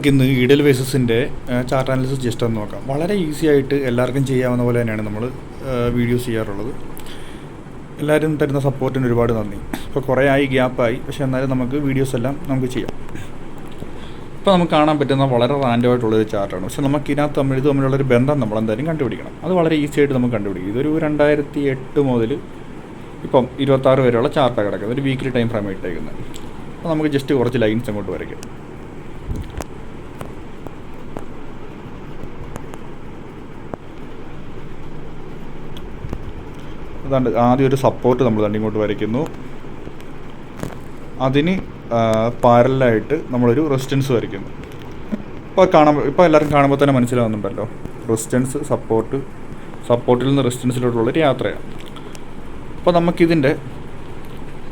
നമുക്കിന്ന് ഈഡൽ വേസസിൻ്റെ chart analysis just ഒന്ന് നോക്കാം. വളരെ ഈസി ആയിട്ട് എല്ലാവർക്കും ചെയ്യാവുന്ന പോലെ തന്നെയാണ് നമ്മൾ വീഡിയോസ് ചെയ്യാറുള്ളത്. എല്ലാവരും തരുന്ന സപ്പോർട്ടിന് ഒരുപാട് നന്ദി. ഇപ്പോൾ കുറേ ആയി ഗ്യാപ്പായി, പക്ഷേ എന്നാലും നമുക്ക് വീഡിയോസ് എല്ലാം നമുക്ക് ചെയ്യാം. ഇപ്പോൾ നമുക്ക് കാണാൻ പറ്റുന്ന വളരെ റാൻഡമായിട്ടുള്ളൊരു ചാർട്ടാണ്. പക്ഷേ നമുക്ക് ഇതിനകത്ത് തമ്മിലുള്ളൊരു ബന്ധം നമ്മൾ എന്തായാലും കണ്ടുപിടിക്കണം. അത് വളരെ ഈസി ആയിട്ട് നമുക്ക് കണ്ടുപിടിക്കും. ഇതൊരു 2008 മുതൽ ഇപ്പം 26 വരെയുള്ള ചാർട്ടാണ് കിടക്കുന്നത്. ഒരു വീക്കിലി ടൈം ഫ്രെയിം ഇട്ടേക്കുന്നത്. അപ്പോൾ നമുക്ക് ജസ്റ്റ് കുറച്ച് ലൈൻസ് അങ്ങോട്ട് വരയ്ക്കാം. അതാണ്ട് ആദ്യം ഒരു സപ്പോർട്ട് നമ്മൾ ഇങ്ങോട്ട് വരയ്ക്കുന്നു. അതിന് പാരലായിട്ട് നമ്മളൊരു റെസിസ്റ്റൻസ് വരയ്ക്കുന്നു. ഇപ്പോൾ എല്ലാവരും കാണുമ്പോൾ തന്നെ മനസ്സിലാവുന്നുണ്ടല്ലോ, റെസിസ്റ്റൻസ് സപ്പോർട്ടിൽ നിന്ന് റെസിസ്റ്റൻസിലോട്ടുള്ളൊരു യാത്രയാണ്. അപ്പോൾ നമുക്കിതിൻ്റെ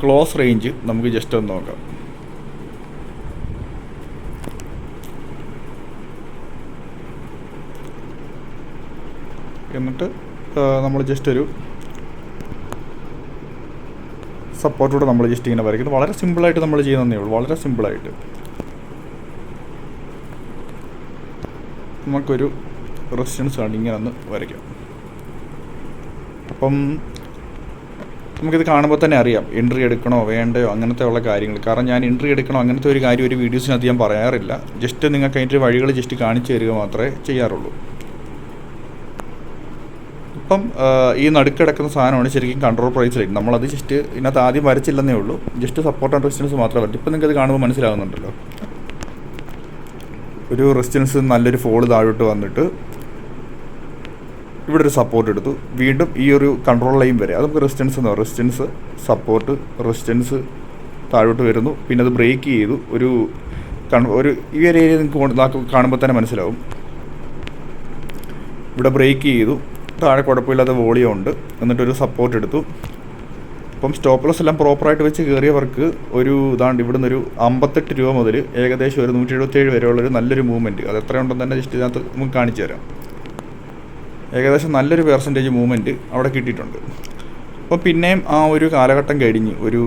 ക്ലോസ് റേഞ്ച് നമുക്ക് ജസ്റ്റ് ഒന്ന് നോക്കാം. എന്നിട്ട് നമ്മൾ ജസ്റ്റ് ഒരു സപ്പോർട്ടൂടെ നമ്മൾ ജസ്റ്റ് ഇങ്ങനെ വരയ്ക്കുന്നത്. വളരെ സിമ്പിളായിട്ട് നമ്മൾ ചെയ്യുന്നതേ ഉള്ളൂ. വളരെ സിമ്പിളായിട്ട് നമുക്കൊരു റെസിസ്റ്റൻസ് ആണ് ഇങ്ങനെ ഒന്ന് വരയ്ക്കാം. അപ്പം നമുക്കിത് കാണുമ്പോൾ തന്നെ അറിയാം എൻട്രി എടുക്കണോ വേണ്ടയോ അങ്ങനത്തെ ഉള്ള കാര്യങ്ങൾ. കാരണം ഞാൻ എൻട്രി എടുക്കണോ അങ്ങനത്തെ ഒരു കാര്യം ഒരു വീഡിയോസിനകത്ത് ഞാൻ പറയാറില്ല. ജസ്റ്റ് നിങ്ങൾക്ക് അതിൻ്റെ വഴികൾ ജസ്റ്റ് കാണിച്ചു തരിക മാത്രമേ ചെയ്യാറുള്ളൂ. ഇപ്പം ഈ നടുക്കിടക്കുന്ന സാധനമാണ് ശരിക്കും കൺട്രോൾ പ്രൈസ് ലൈൻ. നമ്മളത് ജസ്റ്റ് ഇതിനകത്ത് ആദ്യം വരച്ചില്ലെന്നേ ഉള്ളൂ. ജസ്റ്റ് സപ്പോർട്ട് ആൻഡ് റെസിസ്റ്റൻസ് മാത്രമേ പറ്റും. ഇപ്പം നിങ്ങൾക്കത് കാണുമ്പോൾ മനസ്സിലാവുന്നുണ്ടല്ലോ, ഒരു റെസിസ്റ്റൻസ് നല്ലൊരു ഫോള് താഴോട്ട് വന്നിട്ട് ഇവിടെ ഒരു സപ്പോർട്ട് എടുത്തു. വീണ്ടും ഈ ഒരു കൺട്രോൾ ലൈൻ വരെ അത് നമുക്ക് റെസിസ്റ്റൻസ് എന്ന് പറയും. റെസിസ്റ്റൻസ് സപ്പോർട്ട് റെസിസ്റ്റൻസ് താഴോട്ട് വരുന്നു. പിന്നെ അത് ബ്രേക്ക് ചെയ്തു. ഒരു ഈ ഒരു ഏരിയ നിങ്ങൾക്ക് കാണുമ്പോൾ തന്നെ മനസ്സിലാവും. ഇവിടെ ബ്രേക്ക് ചെയ്തു. താഴെ കുഴപ്പമില്ലാത്ത വോളിയം ഉണ്ട്. എന്നിട്ടൊരു സപ്പോർട്ട് എടുത്തു. അപ്പം സ്റ്റോപ്പ് ലോസ് എല്ലാം പ്രോപ്പറായിട്ട് വെച്ച് കയറിയവർക്ക് ഒരു ഇതാണ്ട് ഇവിടെ നിന്നൊരു 58 രൂപ മുതൽ ഏകദേശം ഒരു 177 വരെയുള്ളൊരു നല്ലൊരു മൂവ്മെൻറ്റ്. അത് എത്രയുണ്ടെന്ന് തന്നെ ജസ്റ്റ് ഇതിനകത്ത് നമുക്ക് കാണിച്ചു തരാം. ഏകദേശം നല്ലൊരു പെർസെൻറ്റേജ് മൂവ്മെൻറ്റ് അവിടെ കിട്ടിയിട്ടുണ്ട്. അപ്പോൾ പിന്നെയും ആ ഒരു കാലഘട്ടം കഴിഞ്ഞ് ഒരു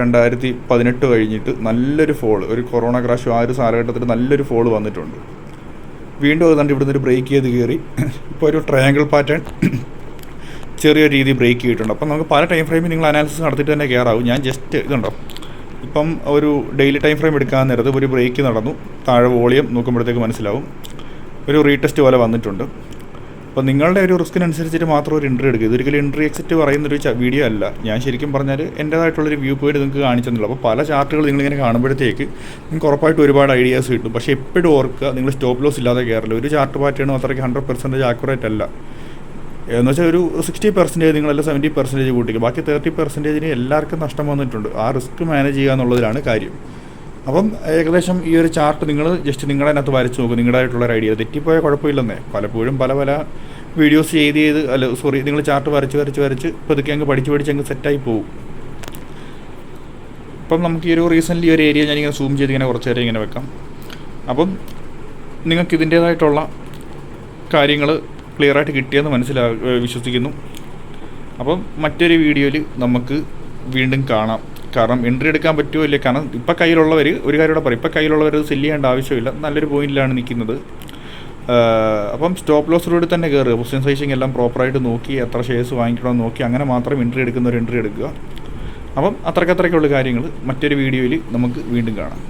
2018 കഴിഞ്ഞിട്ട് നല്ലൊരു ഫോള്, ഒരു കൊറോണ ക്രാഷ് ആ ഒരു കാലഘട്ടത്തിൽ നല്ലൊരു ഫോള് വന്നിട്ടുണ്ട്. വീണ്ടും അതുകൊണ്ട് ഇവിടുന്ന് ഒരു ബ്രേക്ക് ചെയ്ത് കയറി ഇപ്പോൾ ഒരു ട്രയാങ്കിൾ പാറ്റേൺ ചെറിയൊരു രീതി ബ്രേക്ക് ചെയ്തിട്ടുണ്ട്. അപ്പം നമുക്ക് പല ടൈം ഫ്രെയിമിൽ നിങ്ങൾ അനാലിസിസ് നടത്തിയിട്ട് തന്നെ കയറാവും. ഞാൻ ജസ്റ്റ് ഇതുണ്ടോ, ഇപ്പം ഒരു ഡെയിലി ടൈം ഫ്രെയിം എടുക്കാൻ നേരത്ത് ഒരു ബ്രേക്ക് നടന്നു. താഴെ വോളിയം നോക്കുമ്പോഴത്തേക്ക് മനസ്സിലാവും ഒരു റീടെസ്റ്റ് പോലെ വന്നിട്ടുണ്ട്. അപ്പോൾ നിങ്ങളുടെ ഒരു റിസ്കിനനുസരിച്ചിട്ട് മാത്രം ഒരു എൻട്രി എടുക്കുക. ഇതൊരിക്കലും എൻട്രി എക്സിറ്റ് പറയുന്നൊരു വീഡിയോ അല്ല. ഞാൻ ശരിക്കും പറഞ്ഞാൽ എൻ്റേതായിട്ടുള്ളൊരു വ്യൂ പോയിന്റ് നിങ്ങൾക്ക് കാണിച്ചു തന്നുള്ളൂ. അപ്പോൾ പല ചാർട്ടുകൾ നിങ്ങളിങ്ങനെ കാണുമ്പോഴത്തേക്ക് നിങ്ങൾക്ക് ഉറപ്പായിട്ട് ഒരുപാട് ഐഡിയാസ് കിട്ടും. പക്ഷേ എപ്പോഴും ഓർക്കുക, നിങ്ങൾ സ്റ്റോപ്പ് ലോസ് ഇല്ലാതെ കയറില്ല. ഒരു ചാർട്ട് പാറ്റേണും അത്രയ്ക്ക് 100% ആക്യുറേറ്റ് അല്ല. എന്ന് വെച്ചാൽ ഒരു 60% നിങ്ങളെല്ലാം 70% കൂട്ടിക്കുക. ബാക്കി 30% എല്ലാവർക്കും നഷ്ടം വന്നിട്ടുണ്ട്. ആ റിസ്ക് മാനേജ് ചെയ്യുക എന്നുള്ളതിലാണ് കാര്യം. അപ്പം ഏകദേശം ഈ ഒരു ചാർട്ട് നിങ്ങൾ ജസ്റ്റ് നിങ്ങളുടെ അതിനകത്ത് വരച്ച് നോക്കും. നിങ്ങളുടേതായിട്ടുള്ളൊരു ഐഡിയ തെറ്റിപ്പോയാൽ കുഴപ്പമില്ലെന്നേ. പലപ്പോഴും പല വീഡിയോസ് നിങ്ങൾ ചാർട്ട് വരച്ച് പതുക്കെ അങ്ങ് പഠിച്ച് അങ്ങ് സെറ്റായി പോകും. ഇപ്പം നമുക്ക് ഈ ഒരു റീസെൻ്റ്ലി ഒരു ഏരിയ ഞാനിങ്ങനെ സൂം ചെയ്ത് ഇങ്ങനെ കുറച്ച് നേരം ഇങ്ങനെ വെക്കാം. അപ്പം നിങ്ങൾക്ക് ഇതിൻ്റേതായിട്ടുള്ള കാര്യങ്ങൾ ക്ലിയറായിട്ട് കിട്ടിയെന്ന് വിശ്വസിക്കുന്നു. അപ്പം മറ്റൊരു വീഡിയോയിൽ നമുക്ക് വീണ്ടും കാണാം. കാരണം എൻട്രി എടുക്കാൻ പറ്റുമോ ഇല്ല. കാരണം ഇപ്പം കയ്യിലുള്ളവർ ഒരു കാര്യം പറയും, ഇപ്പം കയ്യിലുള്ളവർ അത് സെല്ല് ചെയ്യേണ്ട ആവശ്യമില്ല. നല്ലൊരു പോയിന്റിലാണ് നിൽക്കുന്നത്. അപ്പം സ്റ്റോപ്പ് ലോസിലൂടെ തന്നെ കയറുക. പൊസിഷൻ സൈസിങ് എല്ലാം പ്രോപ്പറായിട്ട് നോക്കി എത്ര ഷെയർസ് വാങ്ങിക്കണമെന്ന് നോക്കി അങ്ങനെ മാത്രം എൻട്രി എടുക്കുന്നവർ എൻട്രി എടുക്കുക. അപ്പം അത്രയ്ക്കുള്ള കാര്യങ്ങൾ മറ്റൊരു വീഡിയോയിൽ നമുക്ക് വീണ്ടും കാണാം.